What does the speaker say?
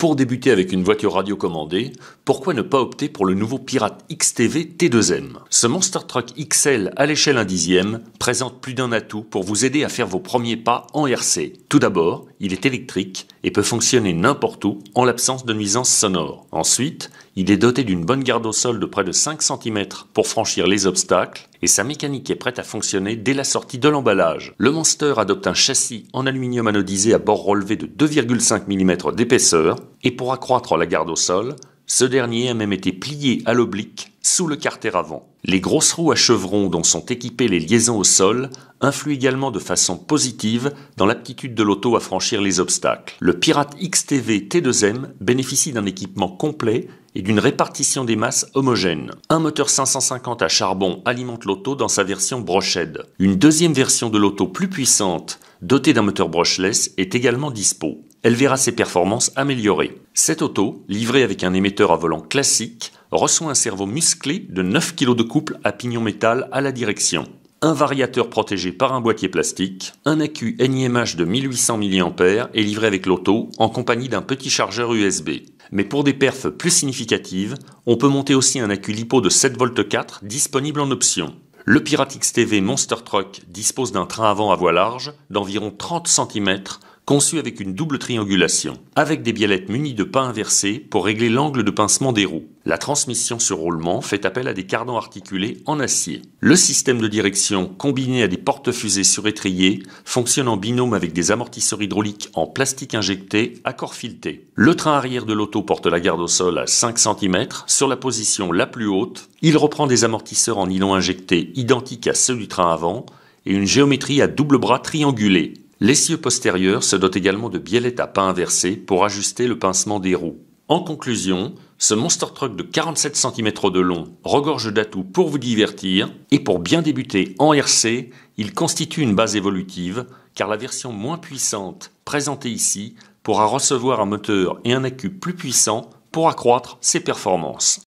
Pour débuter avec une voiture radiocommandée, pourquoi ne pas opter pour le nouveau Pirate XTV T2M? Ce Monster Truck XL à l'échelle 1/10 présente plus d'un atout pour vous aider à faire vos premiers pas en RC. Tout d'abord, il est électrique et peut fonctionner n'importe où en l'absence de nuisances sonores. Ensuite, il est doté d'une bonne garde au sol de près de 5 cm pour franchir les obstacles et sa mécanique est prête à fonctionner dès la sortie de l'emballage. Le Monster adopte un châssis en aluminium anodisé à bord relevé de 2,5 mm d'épaisseur et pour accroître la garde au sol, ce dernier a même été plié à l'oblique sous le carter avant. Les grosses roues à chevrons dont sont équipées les liaisons au sol influent également de façon positive dans l'aptitude de l'auto à franchir les obstacles. Le Pirate XTV T2M bénéficie d'un équipement complet et d'une répartition des masses homogène. Un moteur 550 à charbon alimente l'auto dans sa version brochehead. Une deuxième version de l'auto plus puissante, dotée d'un moteur brushless, est également dispo. Elle verra ses performances améliorées. Cette auto, livrée avec un émetteur à volant classique, reçoit un servo musclé de 9 kg de couple à pignon métal à la direction. Un variateur protégé par un boîtier plastique, un accu NiMH de 1800 mAh est livré avec l'auto en compagnie d'un petit chargeur USB. Mais pour des perfs plus significatives, on peut monter aussi un accu LiPo de 7V4 disponible en option. Le Pirate XTV Monster Truck dispose d'un train avant à voie large d'environ 30 cm, conçu avec une double triangulation, avec des biellettes munies de pas inversés pour régler l'angle de pincement des roues. La transmission sur roulement fait appel à des cardans articulés en acier. Le système de direction, combiné à des porte-fusées surétriées, fonctionne en binôme avec des amortisseurs hydrauliques en plastique injecté à corps fileté. Le train arrière de l'auto porte la garde au sol à 5 cm sur la position la plus haute. Il reprend des amortisseurs en nylon injecté identiques à ceux du train avant et une géométrie à double bras triangulé. L'essieu postérieur se dote également de biellettes à pas inversés pour ajuster le pincement des roues. En conclusion, ce Monster Truck de 47 cm de long regorge d'atouts pour vous divertir et pour bien débuter en RC, il constitue une base évolutive car la version moins puissante présentée ici pourra recevoir un moteur et un accu plus puissants pour accroître ses performances.